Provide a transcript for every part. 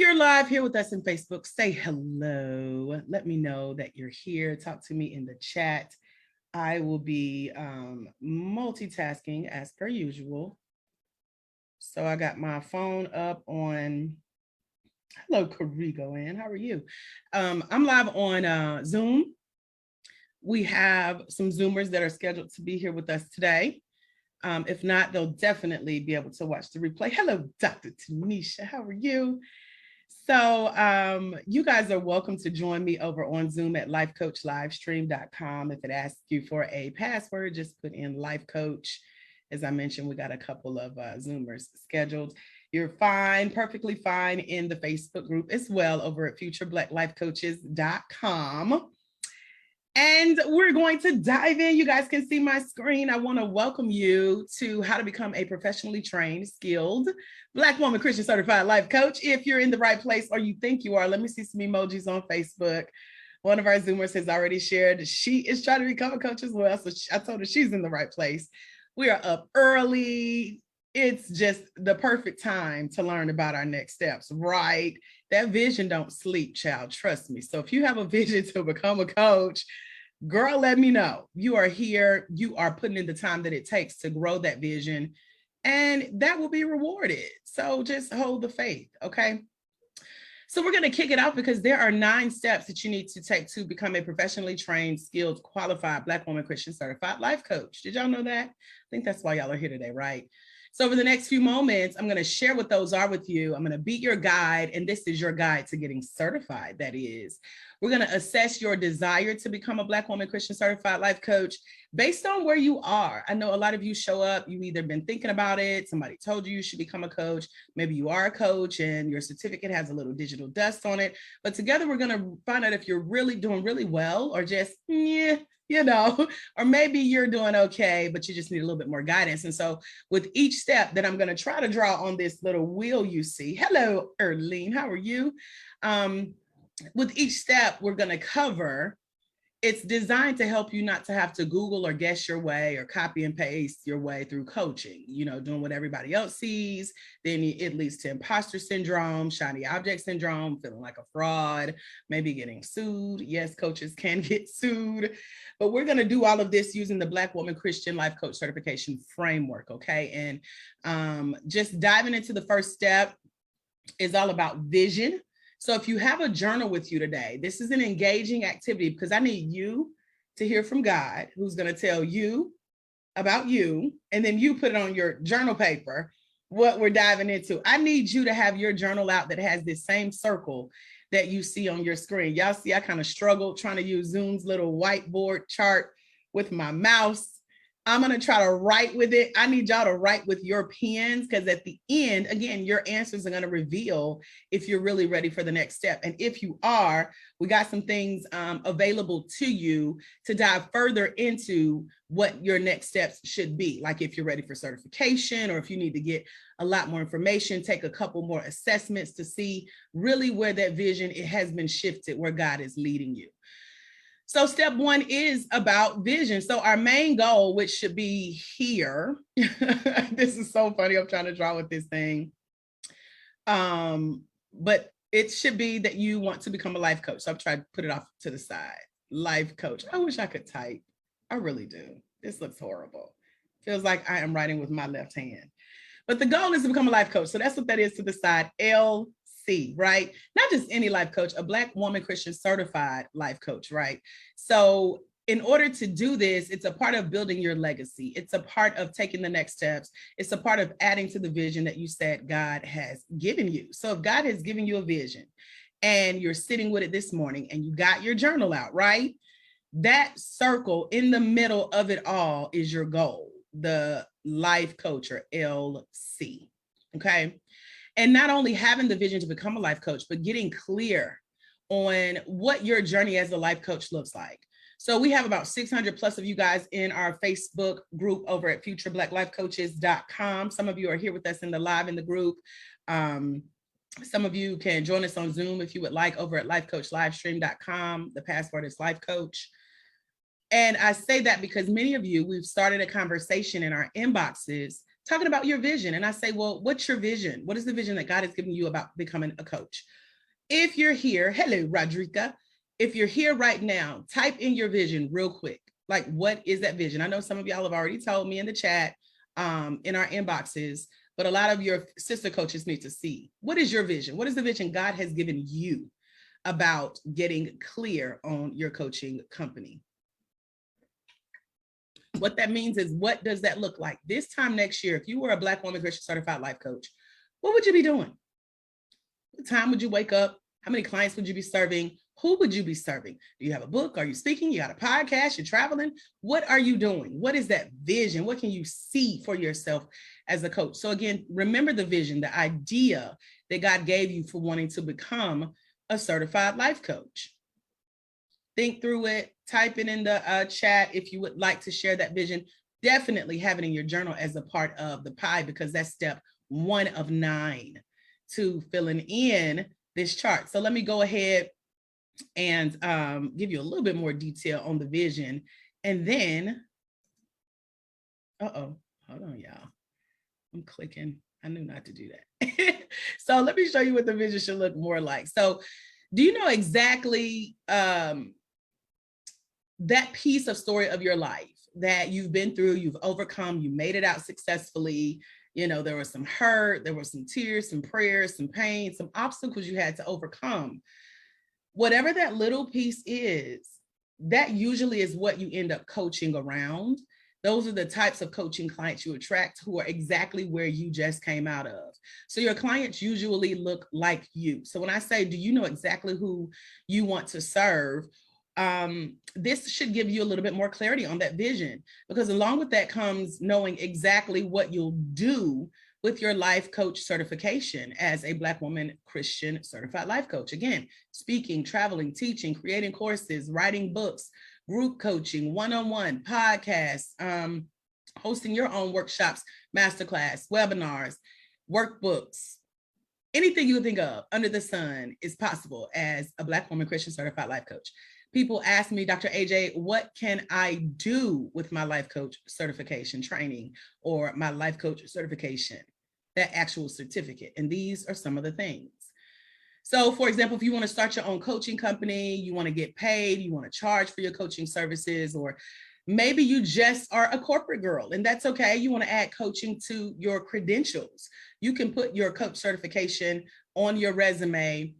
you're live here with us in Facebook, say hello. Let me know that you're here. Talk to me in the chat. I will be multitasking as per usual. So I got my phone up on, hello, Carigo Ann, how are you? I'm live on Zoom. We have some Zoomers that are scheduled to be here with us today. If not, they'll definitely be able to watch the replay. Hello, Dr. Tanisha, how are you? So you guys are welcome to join me over on Zoom at lifecoachlivestream.com. If it asks you for a password, just put in Life Coach. As I mentioned, we got a couple of Zoomers scheduled. You're fine, perfectly fine in the Facebook group as well over at futureblackLifeCoaches.com. And we're going to dive in. You guys can see my screen. I want to welcome you to how to become a professionally trained, skilled Black woman Christian certified life coach. If you're in the right place or you think you are, let me see some emojis on Facebook. One of our Zoomers has already shared she is trying to become a coach as well. So I told her she's in the right place. We are up early. It's just the perfect time to learn about our next steps, right? That vision don't sleep, child. Trust me. So if you have a vision to become a coach, girl, let me know. You are here. You are putting in the time that it takes to grow that vision, and that will be rewarded. So just hold the faith, okay? So we're going to kick it off because there are 9 steps that you need to take to become a professionally trained, skilled, qualified Black woman Christian certified life coach. Did y'all know that? I think that's why y'all are here today, right? So over the next few moments, I'm going to share what those are with you. I'm going to be your guide, and this is your guide to getting certified, that is. We're going to assess your desire to become a Black woman Christian certified life coach based on where you are. I know a lot of you show up, you've either been thinking about it, somebody told you you should become a coach, maybe you are a coach and your certificate has a little digital dust on it, but together we're going to find out if you're really doing really well or just, yeah, you know, or maybe you're doing okay, but you just need a little bit more guidance. And so with each step that I'm going to try to draw on this little wheel you see, hello, Erlene, how are you? With each step we're going to cover, it's designed to help you not to have to Google or guess your way or copy and paste your way through coaching, you know, doing what everybody else sees. Then it leads to imposter syndrome, shiny object syndrome, feeling like a fraud, maybe getting sued. Yes, coaches can get sued, but we're going to do all of this using the Black Woman Christian Life Coach Certification Framework, okay? And just diving into the first step is all about vision. So if you have a journal with you today, this is an engaging activity because I need you to hear from God, who's going to tell you about you, and then you put it on your journal paper, what we're diving into. I need you to have your journal out that has this same circle that you see on your screen. Y'all see, I kind of struggled trying to use Zoom's little whiteboard chart with my mouse. I'm going to try to write with it. I need y'all to write with your pens because at the end, again, your answers are going to reveal if you're really ready for the next step. And if you are, we got some things available to you to dive further into what your next steps should be. Like if you're ready for certification or if you need to get a lot more information, take a couple more assessments to see really where that vision, it has been shifted, where God is leading you. So step 1 is about vision. So our main goal, which should be here, this is so funny, I'm trying to draw with this thing. But it should be that you want to become a life coach. So I've tried to put it off to the side. Life coach. I wish I could type. I really do. This looks horrible. Feels like I am writing with my left hand. But the goal is to become a life coach. So that's what that is to the side. Right? Not just any life coach, a Black woman Christian certified life coach, right? So in order to do this, it's a part of building your legacy. It's a part of taking the next steps. It's a part of adding to the vision that you said God has given you. So if God has given you a vision and you're sitting with it this morning and you got your journal out, right? That circle in the middle of it all is your goal, the life coach or LC, okay? And not only having the vision to become a life coach, but getting clear on what your journey as a life coach looks like. So we have about 600 plus of you guys in our Facebook group over at futureblackLifeCoaches.com. Some of you are here with us in the live in the group. Some of you can join us on Zoom if you would like over at lifecoachlivestream.com. The password is life coach. And I say that because many of you, we've started a conversation in our inboxes talking about your vision. And I say, well, what's your vision? What is the vision that God has given you about becoming a coach? If you're here, hello, Rodrika. If you're here right now, type in your vision real quick. Like, what is that vision? I know some of y'all have already told me in the chat, in our inboxes, but a lot of your sister coaches need to see. What is your vision? What is the vision God has given you about getting clear on your coaching company? What that means is, what does that look like? This time next year, if you were a Black woman Christian certified life coach, what would you be doing? What time would you wake up? How many clients would you be serving? Who would you be serving? Do you have a book? Are you speaking? You got a podcast? You're traveling? What are you doing? What is that vision? What can you see for yourself as a coach? So again, remember the vision, the idea that God gave you for wanting to become a certified life coach. Think through it, type it in the chat if you would like to share that vision. Definitely have it in your journal as a part of the pie, because that's step 1 of 9 to filling in this chart. So let me go ahead and give you a little bit more detail on the vision. And then, hold on, y'all. I'm clicking. I knew not to do that. So let me show you what the vision should look more like. So do you know exactly that piece of story of your life that you've been through, you've overcome, you made it out successfully? You know, there was some hurt, there were some tears, some prayers, some pain, some obstacles you had to overcome. Whatever that little piece is, that usually is what you end up coaching around. Those are the types of coaching clients you attract, who are exactly where you just came out of. So your clients usually look like you. So when I say, do you know exactly who you want to serve? This should give you a little bit more clarity on that vision, because along with that comes knowing exactly what you'll do with your life coach certification as a Black woman Christian certified life coach. Again, speaking, traveling, teaching, creating courses, writing books, group coaching, one-on-one, podcasts, hosting your own workshops, masterclass, webinars, workbooks. Anything you would think of under the sun is possible as a Black woman Christian certified life coach. People ask me, Dr. AJ, what can I do with my life coach certification training or my life coach certification, that actual certificate? And these are some of the things. So for example, if you want to start your own coaching company, you want to get paid, you want to charge for your coaching services, or maybe you just are a corporate girl and that's okay. You want to add coaching to your credentials. You can put your coach certification on your resume,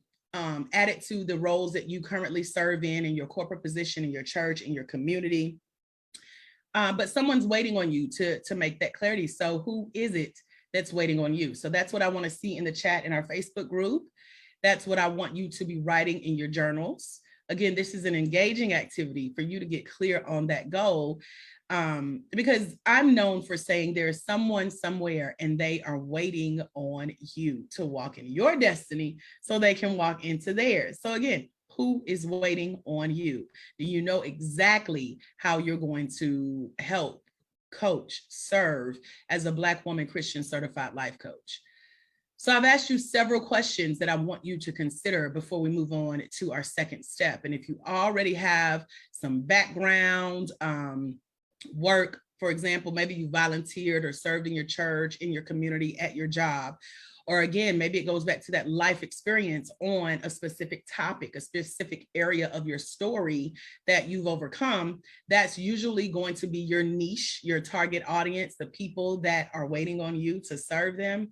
add it to the roles that you currently serve in your corporate position, in your church, in your community. But someone's waiting on you to make that clarity. So who is it that's waiting on you? So that's what I want to see in the chat in our Facebook group. That's what I want you to be writing in your journals. Again, this is an engaging activity for you to get clear on that goal, because I'm known for saying there's someone somewhere and they are waiting on you to walk in your destiny so they can walk into theirs. So again, who is waiting on you? Do you know exactly how you're going to help, coach, serve as a Black woman Christian certified life coach? So I've asked you several questions that I want you to consider before we move on to our second step. And if you already have some background, work, for example, maybe you volunteered or served in your church, in your community, at your job, or again, maybe it goes back to that life experience on a specific topic, a specific area of your story that you've overcome, that's usually going to be your niche, your target audience, the people that are waiting on you to serve them.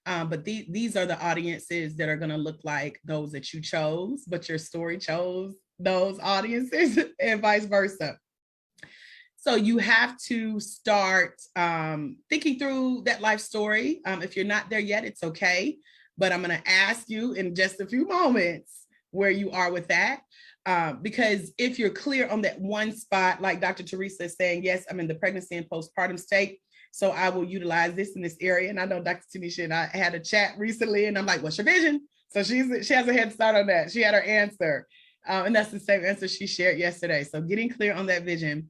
But these are the audiences that are going to look like those that you chose, but your story chose those audiences and vice versa. So you have to start thinking through that life story. If you're not there yet, it's okay. But I'm going to ask you in just a few moments where you are with that. Because if you're clear on that one spot, like Dr. Teresa is saying, yes, I'm in the pregnancy and postpartum state, so I will utilize this in this area. And I know Dr. Tanisha and I had a chat recently and I'm like, what's your vision? So she has a head start on that. She had her answer. And that's the same answer she shared yesterday. So getting clear on that vision,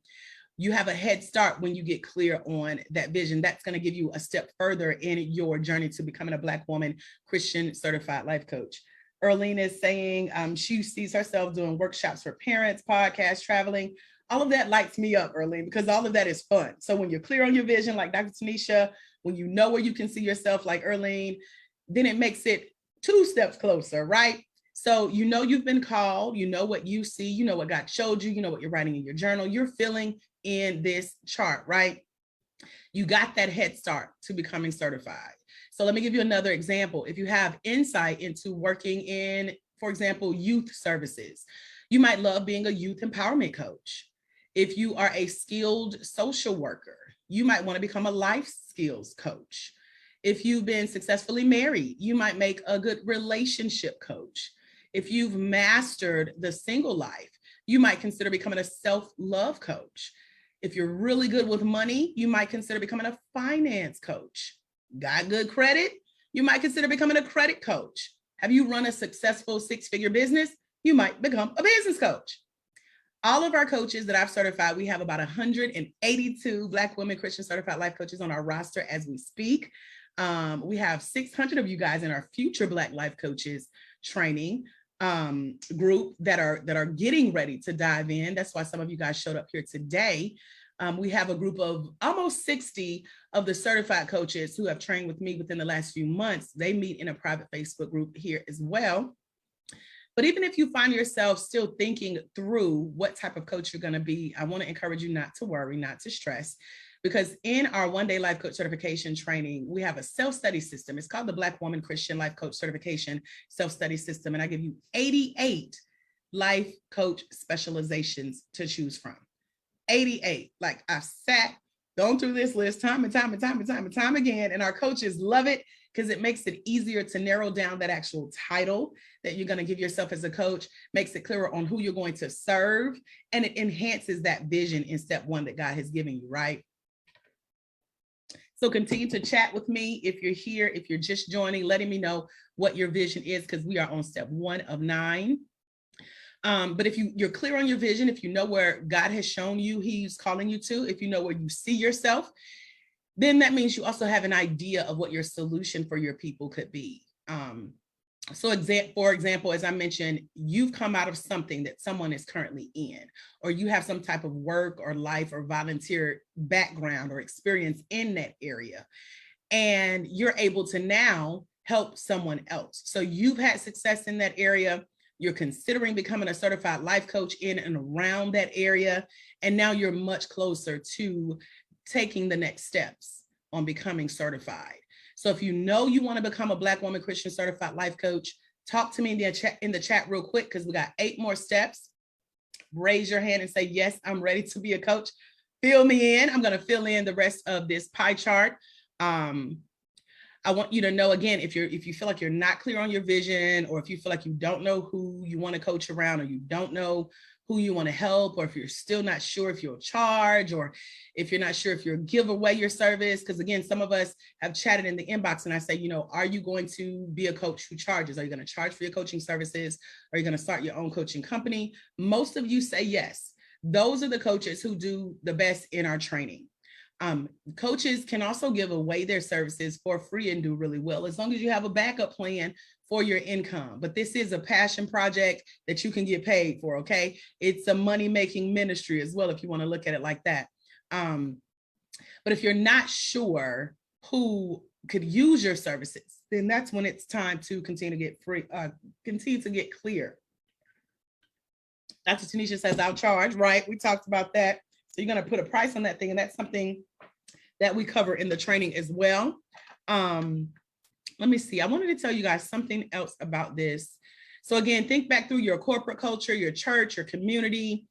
you have a head start when you get clear on that vision. That's going to give you a step further in your journey to becoming a Black woman Christian certified life coach. Earlene is saying she sees herself doing workshops for parents, podcasts, traveling. All of that lights me up, Earlene, because all of that is fun. So when you're clear on your vision, like Dr. Tanisha, when you know where you can see yourself, like Erlene, then it makes it 2 steps closer, right? So you know you've been called, you know what you see, you know what God showed you, you know what you're writing in your journal, you're filling in this chart, right? You got that head start to becoming certified. So let me give you another example. If you have insight into working in, for example, youth services, you might love being a youth empowerment coach. If you are a skilled social worker, you might want to become a life skills coach. If you've been successfully married, you might make a good relationship coach. If you've mastered the single life, you might consider becoming a self-love coach. If you're really good with money, you might consider becoming a finance coach. Got good credit? You might consider becoming a credit coach. Have you run a successful 6-figure business? You might become a business coach. All of our coaches that I've certified, we have about 182 Black women Christian certified life coaches on our roster as we speak. We have 600 of you guys in our future Black life coaches training group that are getting ready to dive in. That's why some of you guys showed up here today. We have a group of almost 60 of the certified coaches who have trained with me within the last few months. They meet in a private Facebook group here as well. But even if you find yourself still thinking through what type of coach you're going to be, I want to encourage you not to worry, not to stress, because in our one-day life coach certification training, we have a self-study system. It's called the Black Woman Christian Life Coach Certification Self-Study System. And I give you 88 life coach specializations to choose from. 88. Like, I've sat, gone through this list time and time again, and our coaches love it because it makes it easier to narrow down that actual title that you're going to give yourself as a coach, makes it clearer on who you're going to serve, and it enhances that vision in step 1 that God has given you, right? So continue to chat with me if you're here, if you're just joining, letting me know what your vision is, because we are on step 1 of 9. But if you're clear on your vision, if you know where God has shown you he's calling you to, if you know where you see yourself, then that means you also have an idea of what your solution for your people could be. So for example, as I mentioned, you've come out of something that someone is currently in, or you have some type of work or life or volunteer background or experience in that area, and you're able to now help someone else. So you've had success in that area. You're considering becoming a certified life coach in and around that area. And now you're much closer to taking the next steps on becoming certified. So if you know you want to become a Black woman Christian certified life coach, talk to me in the chat real quick, because we got 8 more steps. Raise your hand and say, yes, I'm ready to be a coach. Fill me in. I'm going to fill in the rest of this pie chart. I want you to know, again, if you feel like you're not clear on your vision, or if you feel like you don't know who you want to coach around, or you don't know who you want to help, or if you're still not sure if you'll charge, or if you're not sure if you'll give away your service, because again, some of us have chatted in the inbox and I say, are you going to be a coach who charges? Are you going to charge for your coaching services? Are you going to start your own coaching company? Most of you say yes. Those are the coaches who do the best in our training. Coaches can also give away their services for free and do really well, as long as you have a backup plan for your income. But this is a passion project that you can get paid for, okay? It's a money-making ministry as well, if you want to look at it like that. But if you're not sure who could use your services, then that's when it's time to continue to get clear. Dr. Tanisha says, I'll charge, right? We talked about that. So you're going to put a price on that thing, and that's something that we cover in the training as well. Let me see. I wanted to tell you guys something else about this. So again, think back through your corporate culture, your church, your community.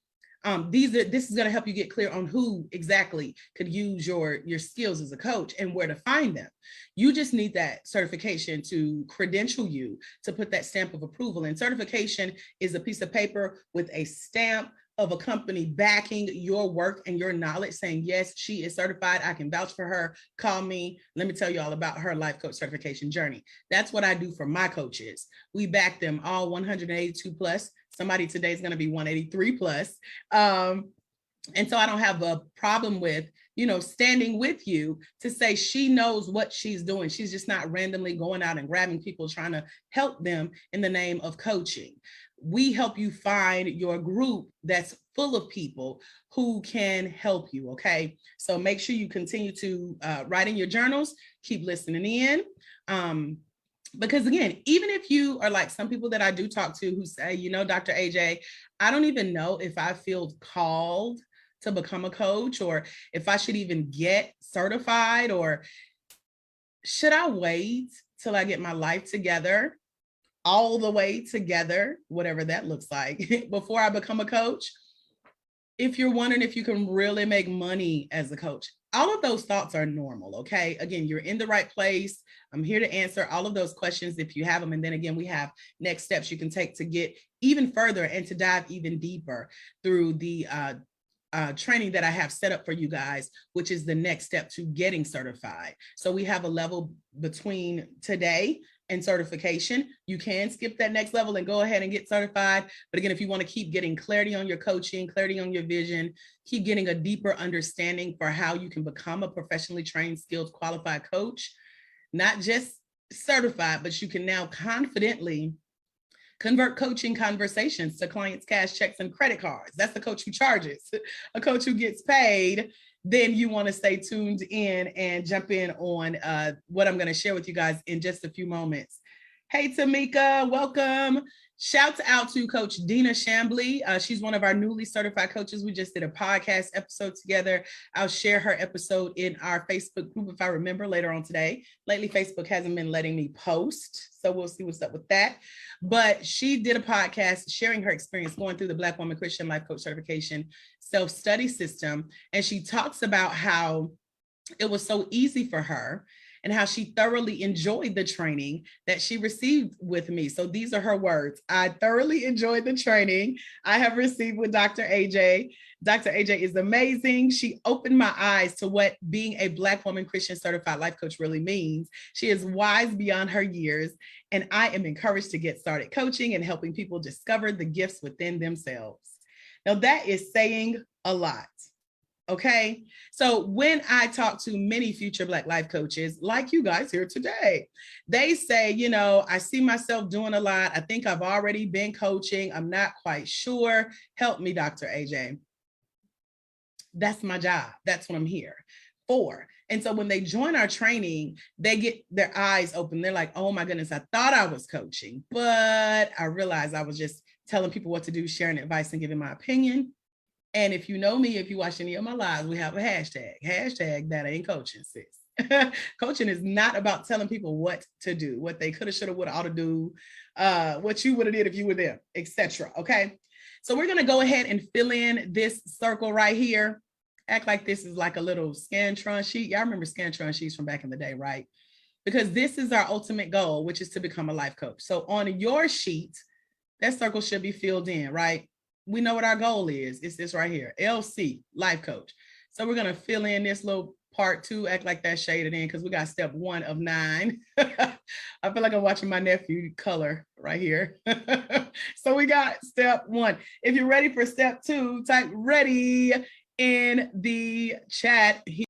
This is going to help you get clear on who exactly could use your skills as a coach and where to find them. You just need that certification to credential you, to put that stamp of approval. And certification is a piece of paper with a stamp of a company backing your work and your knowledge, saying, yes, she is certified. I can vouch for her. Call me. Let me tell you all about her life coach certification journey. That's what I do for my coaches. We back them all 182 plus. Somebody today is going to be 183 plus. And so I don't have a problem with standing with you to say she knows what she's doing. She's just not randomly going out and grabbing people trying to help them in the name of coaching. We help you find your group that's full of people who can help you. Okay. So make sure you continue to write in your journals, keep listening in. Because again, even if you are like some people that I do talk to who say, Dr. AJ, I don't even know if I feel called to become a coach or if I should even get certified, or should I wait till I get my life together, all the way together, whatever that looks like, before I become a coach? If you're wondering if you can really make money as a coach, all of those thoughts are normal. Okay. Again, you're in the right place. I'm here to answer all of those questions if you have them. And then again, we have next steps you can take to get even further and to dive even deeper through the training that I have set up for you guys, which is the next step to getting certified. So we have a level between today and certification. You can skip that next level and go ahead and get certified. But again, if you want to keep getting clarity on your coaching, clarity on your vision, keep getting a deeper understanding for how you can become a professionally trained, skilled, qualified coach, not just certified, but you can now confidently convert coaching conversations to clients' cash checks and credit cards. That's the coach who charges, a coach who gets paid. Then you want to stay tuned in and jump in on what I'm going to share with you guys in just a few moments. Hey, Tamika, welcome. Shouts out to Coach Dina Shambly. She's one of our newly certified coaches. We just did a podcast episode together. I'll share her episode in our Facebook group if I remember later on today. Lately, Facebook hasn't been letting me post, so we'll see what's up with that. But she did a podcast sharing her experience going through the Black Woman Christian Life Coach Certification self-study system. And she talks about how it was so easy for her and how she thoroughly enjoyed the training that she received with me. So these are her words. I thoroughly enjoyed the training I have received with Dr. AJ. Dr. AJ is amazing. She opened my eyes to what being a Black woman Christian certified life coach really means. She is wise beyond her years, and I am encouraged to get started coaching and helping people discover the gifts within themselves. Now that is saying a lot. Okay. So when I talk to many future Black life coaches like you guys here today, they say, I see myself doing a lot. I think I've already been coaching. I'm not quite sure. Help me, Dr. AJ. That's my job. That's what I'm here for. And so when they join our training, they get their eyes open. They're like, oh my goodness, I thought I was coaching, but I realized I was just telling people what to do, sharing advice and giving my opinion. And if you know me, if you watch any of my lives, we have a hashtag that ain't coaching, sis. Coaching is not about telling people what to do, what they coulda, shoulda, woulda, oughta do, what you would have did if you were them, etc. Okay. So we're going to go ahead and fill in this circle right here. Act like this is like a little Scantron sheet. Y'all remember Scantron sheets from back in the day, right? Because this is our ultimate goal, which is to become a life coach. So on your sheet, that circle should be filled in, right? We know what our goal is. It's this right here, LC, life coach. So we're going to fill in this little part 2, act like that's shaded in because we got step 1 of 9. I feel like I'm watching my nephew color right here. So we got step 1. If you're ready for step 2, type ready in the chat here.